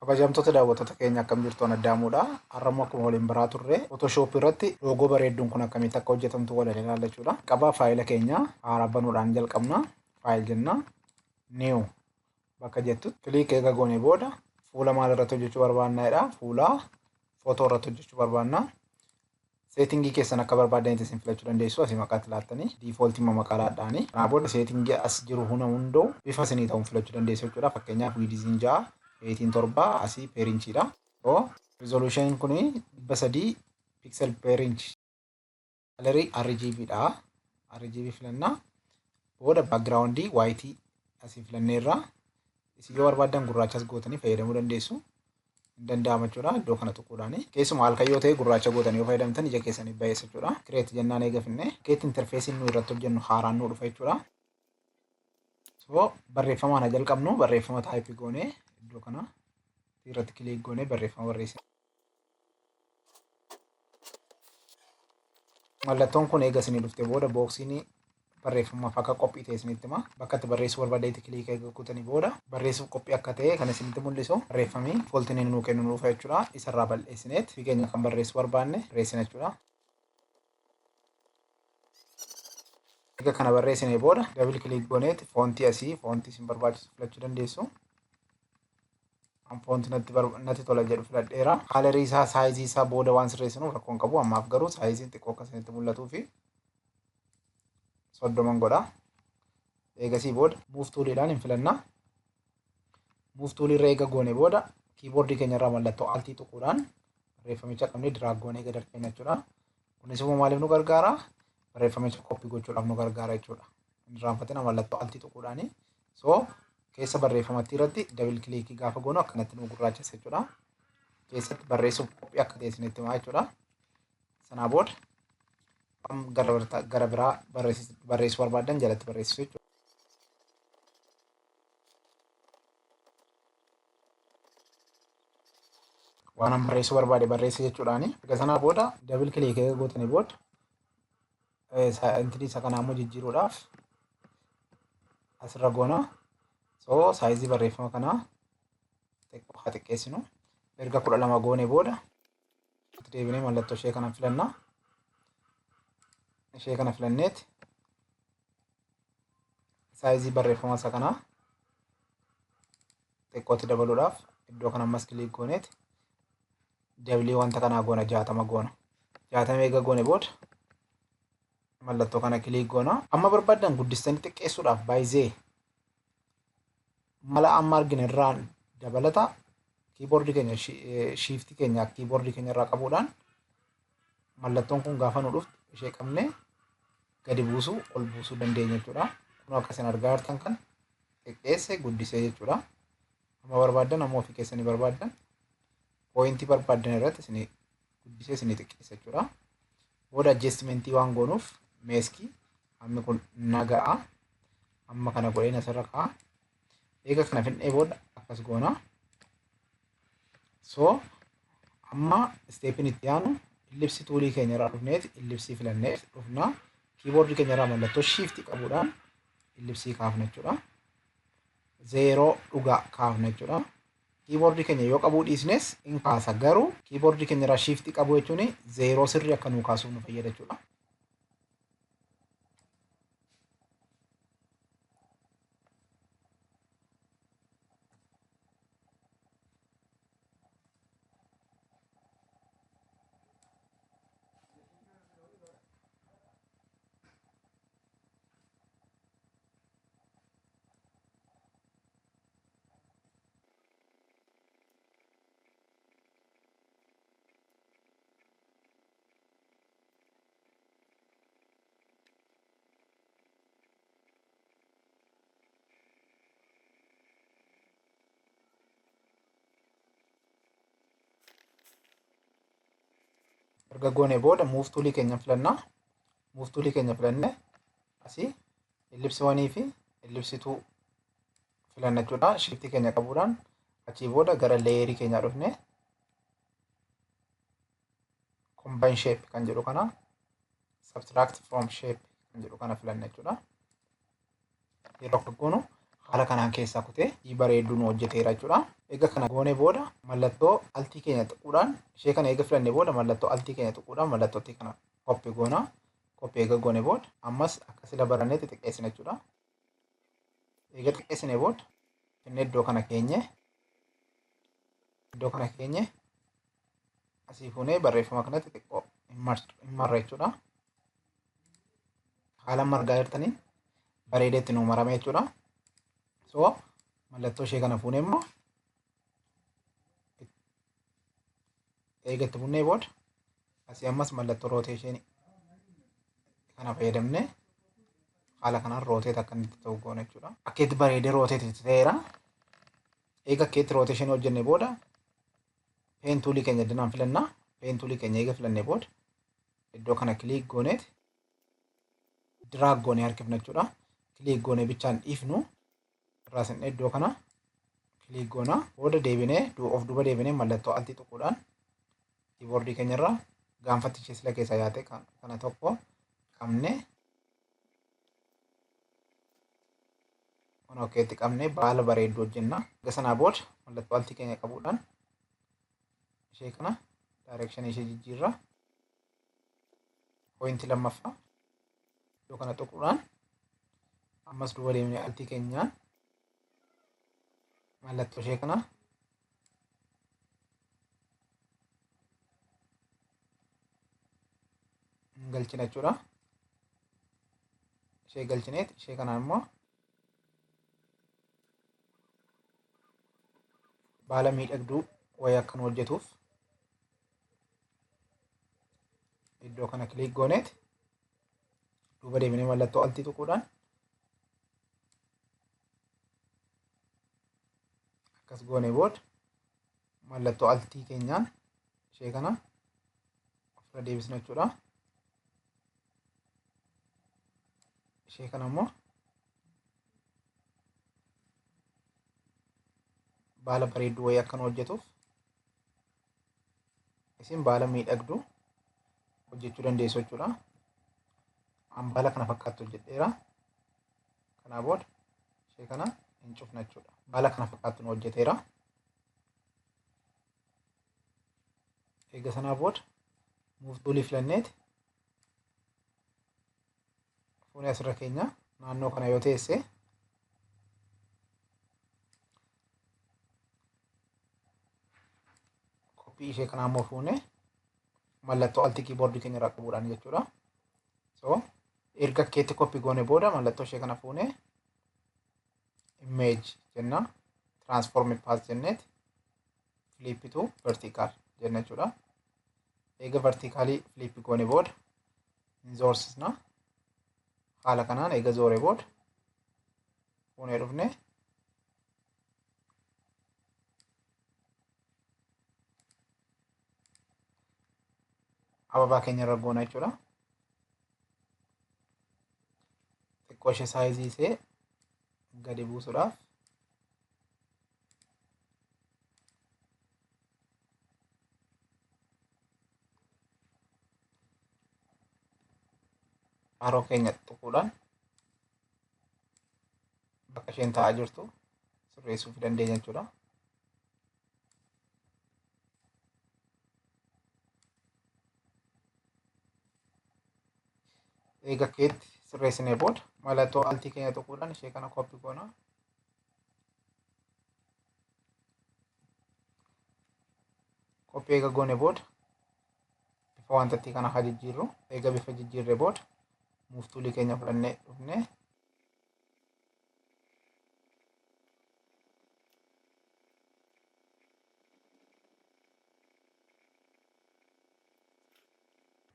Kabajamtoota daawwattoota keenya akkam jirtu addaamudha. Har'ammoo akkuma waliin baraa turre Photoshop irratti loogoo bareedduun kun akkamitti akka hojjetamtu waliin ilaallachuudha. Qabaa faayila keenya haaraa banuudhaan jalqabna. Faayil jenna. New bakka jettutti kiliik eega goone booda fuula maal irratti hojjechuu barbaannadha. Fuula footoo irratti hojjechuu barbaanna. Seetingii keessan akka barbaadanitti isin filachuu dandeessu. Asii maqaatti laattanii diifooltii maqaa laadhaanii. Kanaa booda seetingii as jiru hunduu bifa isinii ta'uun filachuu dandeessu jechuudha. Fakkeenyaaf wiidiziin 6 7 asii per inchidha. Resolution kun 300 pixel per inch. Colour RGB dha. RGB filanna. Booda background white asii filanneerra. Isin yoo barbaadan gurraachas gootanii fayyadamuu dandeessu. Danda'ama jechuudha. Iddoo kana tuquudhaani. Keessumaa halkayyoo ta'e gurraacha gootanii yoo fayyadamtan ija keessanii baay'eessa jechuudha. Create jennaan eega finne. Create interface nu irratti hojjennu haaraan nu dhufa jechuudha. Barreeffamaan haa jalqabnu. Barreeffama type goone iddoo kana irratti kiliik goone barreeffama barreessina. Mallattoon kun eega isinii dhufte booda booksiin barreeffamaaf akka qophii ta'e isinitti hima. Bakka itti barreessuu barbaadetti kiliik eega gootanii booda barreessuuf qophii akka ta'e kan isinitti mul'isu barreeffamii fooltiin nuu kennu dhufa jechuudha. Isarraa bal'eessineet fiigeenya kan barreessuu barbaanne barreessina jechuudha. Egaa kana barreessinee booda double kiliik gooneet foontii asii foontii isin barbaachisu filachuu dandeessu. Foontii natti tola jedhu filadheera. Kaalarii isaa saayizii isaa booda waan sirreessinuuf rakkoon qabu. Ammaaf garuu saayiziin xiqqoo akka isinitti mul'atuu fi 30 godha. Eegasii booda muuf tuuliidhaan hin filanna. Muuf tuulii irra eega goone booda kiiboordii keenya irraa mallattoo altii tuquudhaan barreeffamicha qabnee diraag goonee gad argina jechuudha. Kunis immoo maaliif nu gargaara? Barreeffamicha koppii gochuudhaaf nu gargaara jechuudha. Hin irraanfatina mallattoo altii tuquudhaani. Keessa barreeffamatti irratti double kiliikii gaafa goonu akkanatti nu gurraachessa jechuudha. Keessatti barreessuuf qophii akka ta'e isinitti himaa jechuudha. Sanaa booda gara biraa barreessuu barbaadan jalatti barreessisu jechuudha. Waan an barreessuu barbaade barreesse jechuudhaani. Egaa sanaa booda double kiliikii eega gootanii booda isa kana ammoo jijjiiruudhaaf asirra goona. Saayizii barreeffama kanaa xiqqoo haa xiqqeessinu. Erga 12 goone booda deebinee mallattoo ishee kana filanna. Ishee kana filanneet saayizii barreeffama isa kanaa xiqqootti dabaluudhaaf iddoo kana ammas kiliik gooneet dabalii wanta kanaa goona 60 goona. 60 eega goone booda mallattoo kana kiliik goona. Amma barbaadan guddistanii xiqqeessuudhaaf baay'ee mala amma arginu irraa dabalata kiiboordii keenya shiiftii keenya kiiboordii keenya irraa qabuudhaan mallattoon kun gaafa nu dhuftu ishee qabnee gadi buusuu ol buusuu dandeenya jechuudha. Kun akka isin argaa jirtan kan xiqqeesse guddisee jechuudha. Amma barbaadan amma ofii keessanii barbaadan pooyintii barbaadan irratti isin guddisee isin xiqqeessa jechuudha. Booda adjustmentii waan goonuuf meeskii hammi kun naga'a. Amma kana godhee asirra kaa'a. Eega kana finnee booda akkas goona. Amma isteepiin itti aanu illibsii tuulii keenya irraa dhufneeti illibsii filannee dhufna. Kiiboordii keenya irraa mallattoo shiiftii qabuudhaan illibsii kaafna jechuudha. 0 dhugaa kaafna jechuudha. Kiiboordii keenya yoo qabuu dhiisnes in kaasa. Garuu kiiboordii keenya irraa shiiftii qabu jechuun 0 sirrii akka nuu kaasuuf nu fayyada jechuudha. Erga goone booda muuf tuulii keenya filanna. Muuf tuulii keenya filannee asii illibsiiwwanii fi illibsituu filanna jechuudha. Shiiftii keenya qabuudhaan achii booda gara leeyerii keenyaa dhufne combine shape kan jedhu kana subtract from shape kan jedhu kana filanna jechuudha. Yeroo goonu haala kanaan keessaa kutee bareedduu nu hojjeteera jechuudha. Egaa kana goonee booda mallattoo altii keenya tuquudhaan ishee kana eega filannee booda mallattoo altii keenya tuquudhaan mallattootti kana koppii goonaa. Koppii eega goonee booda ammas akka sila barannee xixiqqeessina jechuudha. Eega xixiqqeessinee booda inni iddoo kana keenye asii fuunee barreeffama kanatti xiqqoo hin marra jechuudha. Haala margaa jirtaniin bareedeetti nu marame jechuudha. So mallattoo ishee kana fuunee immoo eega itti bunnee booda asii ammas mallattoo rooteeshinii kana fayyadamnee haala kanaan rooteet akka inni ta'u goona jechuudha. Akka itti bareedee rooteet itti ta'eera. Eega akka itti rooteeshinii hojjennee booda peentuulii keenya dinaan filannaa. Peentuulii keenya eega filannee booda iddoo kana kiliik gooneet diraag goonee harkifna jechuudha. Kiliik goonee bichaan dhiifnu irraa sinne iddoo kana kiliik goonaa. Booda deebinee of duuba deebinee mallattoo altii tuquudhaan kiiboordii keenyarraa gaanfattichi sila keessa yaate kana tokko qabnee kun okkeetti qabnee baala bareedduu hojjenna. Egaa sanaa booda mallattoo altii keenya qabuudhaan ishee kana daayirekshinii ishee jijjiirra. Pooyintii lammaffaa iddoo kana tuquudhaan ammas duuba deemnee altii keenyaan mallattoo ishee kana galchina jechuudha. Ishee galchineet ishee kanaan immoo baala miidhagduu wayii akka nu hojjetuuf iddoo kana kiliik gooneet duuba deebinee mallattoo altii tuquudhaan akkas goonee booda mallattoo altii keenyaan ishee kana ofirra deebisna jechuudha. Ishee kana immoo baala bareedduu wayii akka nu hojjetuuf isin baala miidhagduu hojjechuu dandeessu jechuudha. An baala kana fakkaattu hojjedheera. Kanaa booda ishee kana hin cufna jechuudha. Baala kana fakkaattu nu hojjeteera. Eega sanaa booda muuftuulii filanneeti fuunee asirra keenya naannoo kana yoo teesse koppii ishee kanaa immoo fuunee mallattoo altii kiiboordii keenya irraa qabuudhaan jechuudha. So erga keetti koppii goone booda mallattoo ishee kana fuunee image jenna transform path jenneet flip to vertical jenna jechuudha. Eega vertikaalii flip goone booda hin zoorsisna. Haala kanaan eega zooree booda fuunee dhufne ababaa keenya irra goona jechuudha. Xiqqoo ishee saayizii ishee gadi buusuudhaaf haroo keenya tuquudhaan bakka isheen taa'aa jirtu sirreessuu dandeenya jechuudha. Eega keetti sirreessinee booda mallattoo altii keenya tuquudhaan ishee kana koppii goona. Koppii eega goone booda bifa wantattii kana haa jijjiirru. Eega bifa jijjiirree booda muuftuulii keenya fudhannee dhufnee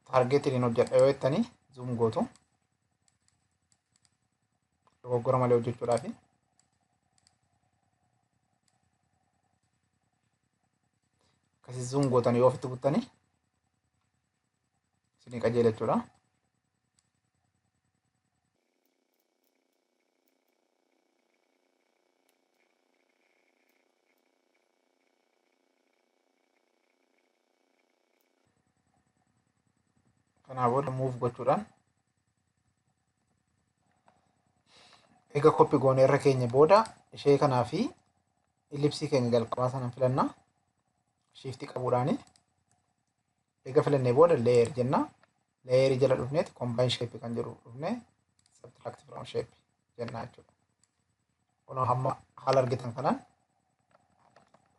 taargeetiin hojjedha yoo jettanii zoom gootu dogoggora malee hojjechuudhaaf akkasii zoom gootanii yoo ofitti buttanii isinii qajeela jechuudha. Kanaa booda muuf gochuudhaan eega koppii goonee irra keenya booda ishee kanaa fi illipsii keenya jalqabaa sana filannaa. Shiftii qabuudhaani eega filannee booda leeyer jenna. Leeyerii jala dhufneeti combine shape kan jedhu dhufnee subtract from shape jenna jechuudha. Kunoo hamma haala argitan kanaan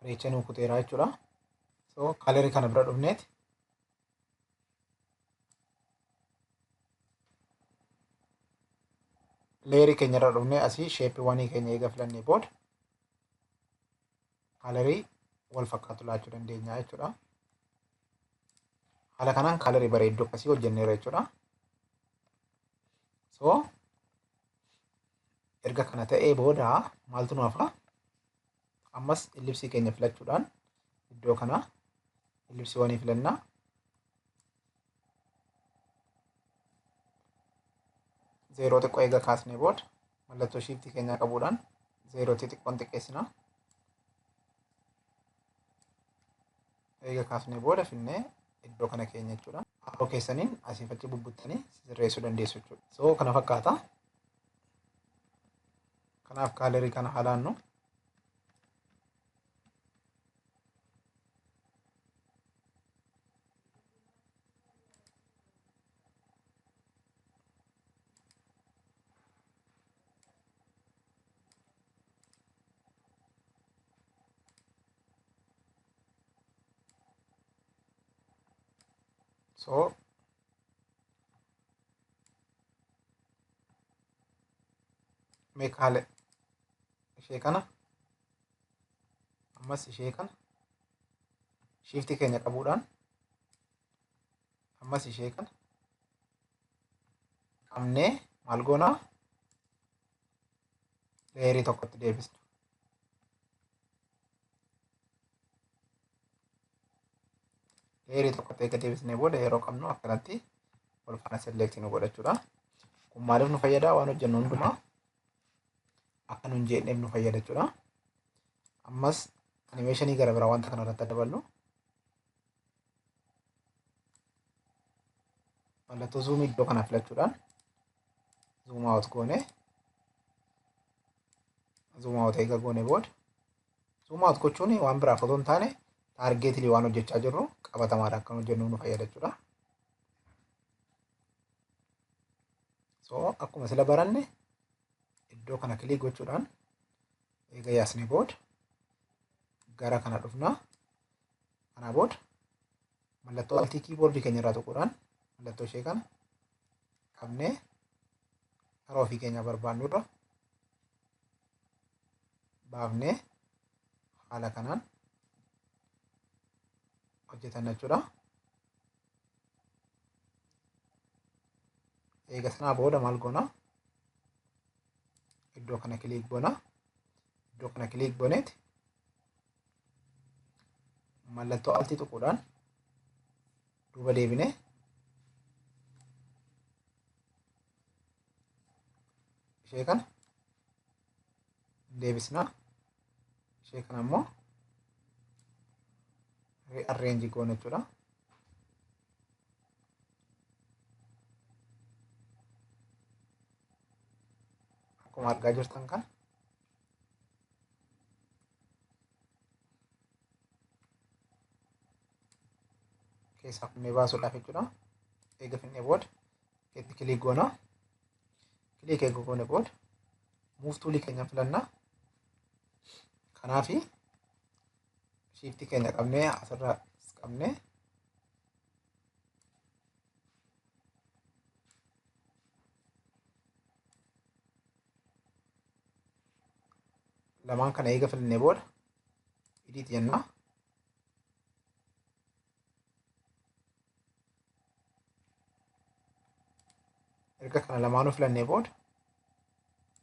bareechanii kuteeraa jechuudha. So kalerii kana bira dhufneeti leeyerii keenya irra dhufnee asii sheepiiwwanii keenya eega filannee booda kalerii wal fakkaatu laachuu dandeenya jechuudha. Haala kanaan kalerii bareedduu akkasii hojjenneera jechuudha. So erga kana ta'ee booda maaltu nu hafa? Ammas illipsii keenya filachuudhaan iddoo kana illipsiiwwanii filannaa. Zeeroo xiqqoo eega kaasnee booda mallattoo shiftii keenyaa qabuudhaan zeerootti xiqqoon xiqqeessinaa. Eega kaasnee booda finnee iddoo kana keenya jechuudha. Haroo keessaniin asiif achi bubbuttanii sirreessuu dandeessu jechuudha. So kana fakkaata. Kanaaf kalerii kana halaannu. So meeqa haala ishee kana ammas ishee kana shiftii keenya qabuudhaan ammas ishee kana qabnee maal goonaa leeyerii tokkotti deebisna. Leeyerii tokkotti eega deebisnee booda yeroo qabnu akkanatti wal faana select nu godhachuudha. Kun maaliif nu fayyada? Waan hojjennu hundumaa akka nu hin jeeqneef nu fayyada jechuudha. Ammas animeeshinii gara biraa wanta kana irratti daballu mallattoo zuumii iddoo kana filachuudhaan zuum out goone zuum out eega goone booda zuum out gochuun waan biraaf otoo hin taane taargeetilii waan hojjechaa jirru qabatamaadha akka hojjennu nu fayyada jechuudha. So akkuma sila baranne iddoo kana kilik gochuudhaan eega yaasnee booda gara kana dhufnaa. Kanaa booda mallattoo altii kiiboordii keenya irraa tuquudhaan mallattoo ishee kana qabnee karaa ofii keenya barbaannu irra baafnee haala kanaan hojjetan jechuudha. Eega sanaa booda maal goonaa? Iddoo kana kilik goonaa. Iddoo kana kilik gooneeti mallattoo altii tuquudhaan duuba deebinee ishee kana deebisnaa. Ishee kana immoo rearrange goona jechuudha. Akkuma argaa jirtan kana keessaa finnee baasuudhaaf jechuudha. Eega finnee booda itti kilik goonaa. Kilik eega goone booda muuf tuulii keenya filannaa. Kanaafi shiftii keenya qabnee asirraa qabnee lamaan kana eega filannee booda edit jennaa. Erga kana lamaanuu filannee booda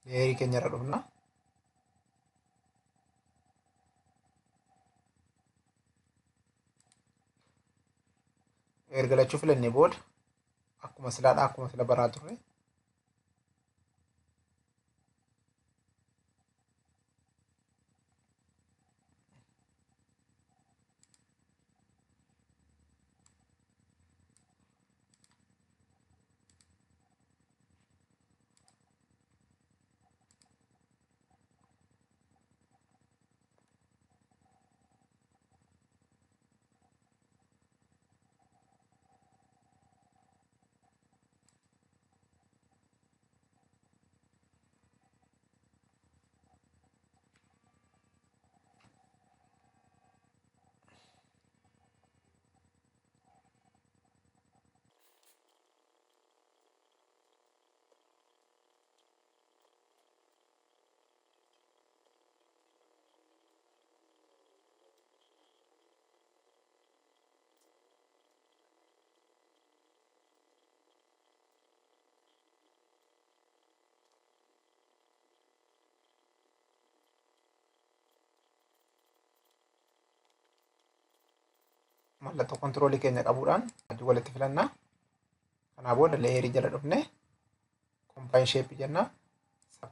leeyerii keenya irra dhufnaa. Erga lachuu filannee booda akkuma silaadhaa akkuma sila baraa turre mallattoo kontiroolii keenya qabuudhaan adii walitti filannaa. Kanaa booda leeyerii jala dhufne combine shape jenna.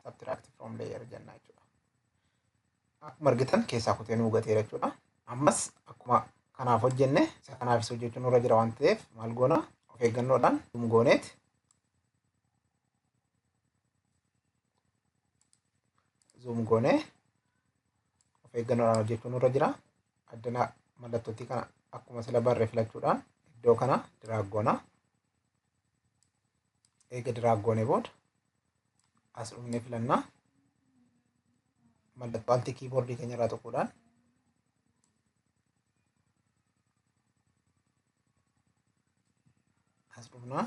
Subtract from layer jenna jechuudha. Akkuma argitan keessaa kutee nuu gateera jechuudha. Ammas akkuma kanaaf hojjenne isa kanaafis hojjechuun nurra jira waan ta'eef maal goona of eeggannoodhaan zoom gooneet zoom goonee of eeggannoodhaan hojjechuun nurra jira. Addana mallattootti kana akkuma sila barree filachuudhaan iddoo kana diraag goona. Eega diraag goonee booda as dhufnee filannaa. Mallattoo alti kiiboordii keenya irraa tuquudhaan as dhufnaa.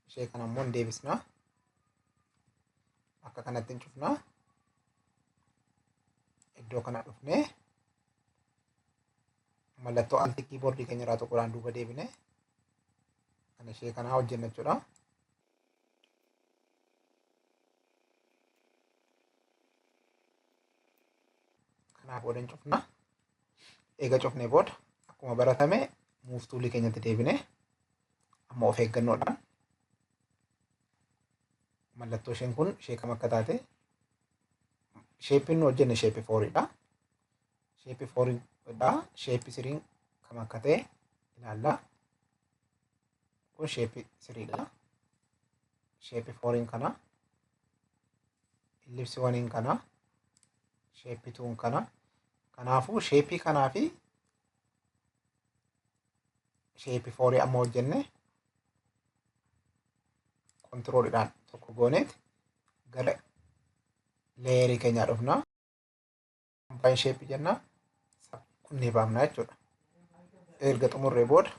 Ishee kana immoo hin deebisnaa. Akka kanatti hin cufnaa. Iddoo kana dhufnee mallattoo alti kiiboordii keenya irraa tuquudhaan duuba deebine kan ishee kanaa hojjenna jechuudha. Kanaaf booda hin cufnaa. Eega cufnee booda akkuma baratame move toolii keenyatti deebine amma of eeggannoodhaan mallattoo isheen kun ishee kam akka taate sheepiin nu hojjenne sheepii 4dha. Sheepii 4dha. Sheepii 3 kam akka ta'e ilaallaa. Kun sheepii 3dha. Sheepii 4 kana. Ellipsii 1 kana. Sheepii 2 kana. Kanaafuu sheepii kanaa fi sheepii 4 amma hojjenne kontiroolidhaan tokko gooneet gara leeyerii keenyaa dhufnaa. Combine shape jenna. Kunnee baafnaa jechuudha. Erga xumurree booda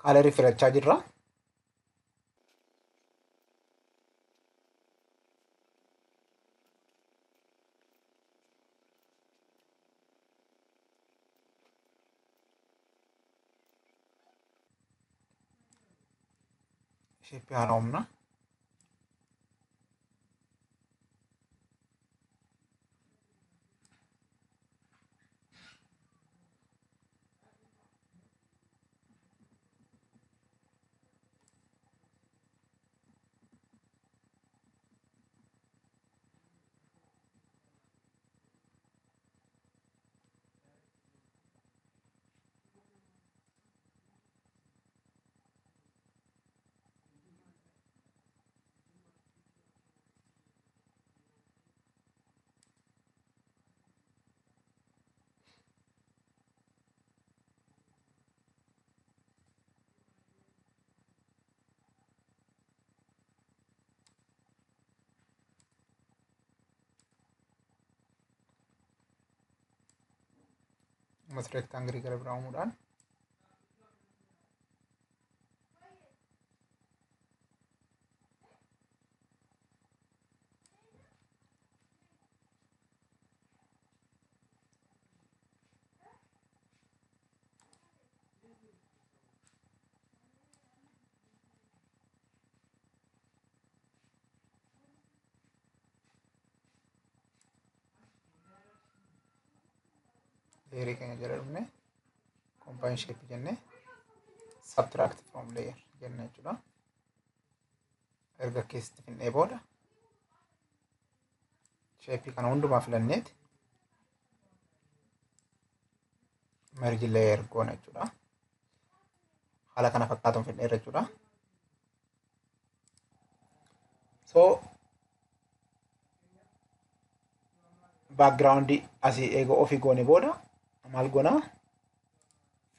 kaalerii filachaa jirra. Sheepii haala humna. Mas rectangle gara biraa uumuudhaan leeyerii keenya jala dhufne combine shape jenne subtract from layer jenna jechuudha. Erga keessatti finnee booda shape kana hundumaa filanneet merge layer goona jechuudha. haala kana fakkaatuun fidneerra jechuudha. So background asii eega ofii goone booda maal goonaa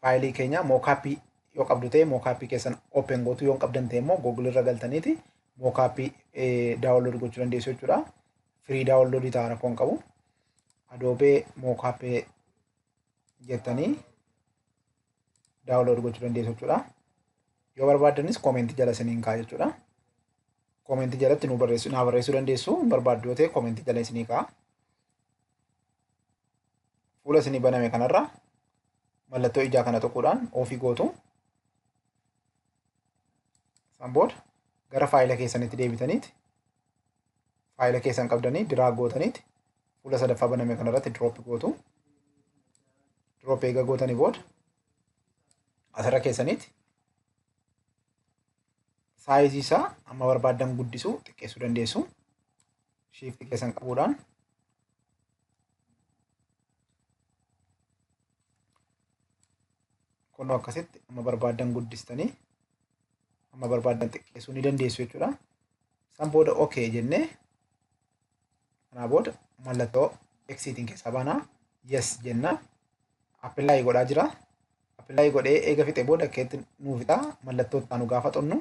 faayilii keenya mookaappii yoo qabdu ta'e mookaappii keessan open gootu yoo qabdan ta'e immoo Google irra galtaniiti mookaappii daawunlood gochuu dandeessu jechuudha. Firii daawunloodii ta'a rakkoo hin qabu. Adobe mookaappii jettanii daawunlood gochuu dandeessu jechuudha. Yoo barbaaddanis koomentii jala isiniin kaa'a jechuudha. Koomentii jalatti naa barreessuu dandeessu. Barbaaddu yoo ta'e koomentii jala isinii kaa'a. Fuula isinii baname kanarra mallattoo ijaa kana tuquudhaan ofii gootu. San booda gara faayila keessanitti deebitaniiti. Faayila keessan qabdanii diraag gootaniiti. Fuula sadaffaa baname kanarratti drop gootu. Drop eega gootanii booda asirra keessaniiti. Saayizii isaa amma barbaaddan guddisuu xiqqeessuu dandeessu. Shiifti keessan qabuudhaan kun akkasitti amma barbaaddan guddistanii amma barbaaddan xiqqeessuu ni dandeessu jechuudha. San booda okay jennee kanaa booda mallattoo exiitiin keessaa baanaa yes jenna. Appilaayi godhaa jira. Appilaayi godhee eega fixe booda keetti nuu fixaa mallattoo taanu gaafa xunnu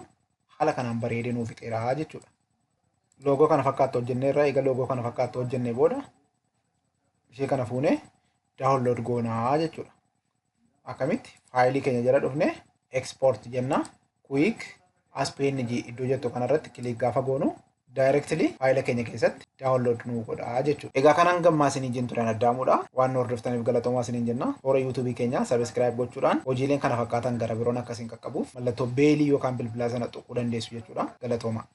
haala kanaan bareedee nuu fixeeraa jechuudha. Loogoo kana fakkaattu hojjenneerra eega loogoo kana fakkaattu hojjennee booda ishee kana fuunee daawunlood goonaa jechuudha. Akkamitti faayilii keenya jala dhufne export jenna. Quick as png iddoo jettu kanarratti kilik gaafa goonu directly faayila keenya keessatti daawunlood nuu godhaa jechuudha. Egaa kanaan gammaa isinii jennu turan addaamuudha. Waan nu hordoftaniif galatoomaa isiniin jenna. Toora yuutuubii keenya subscribe gochuudhaan hojiileen kana fakkaatan gara biroon akkasiin qaqqabuuf mallattoo beelii yookaan bilbilaa sana tuquu dandeessu jechuudha. Galatoomaa.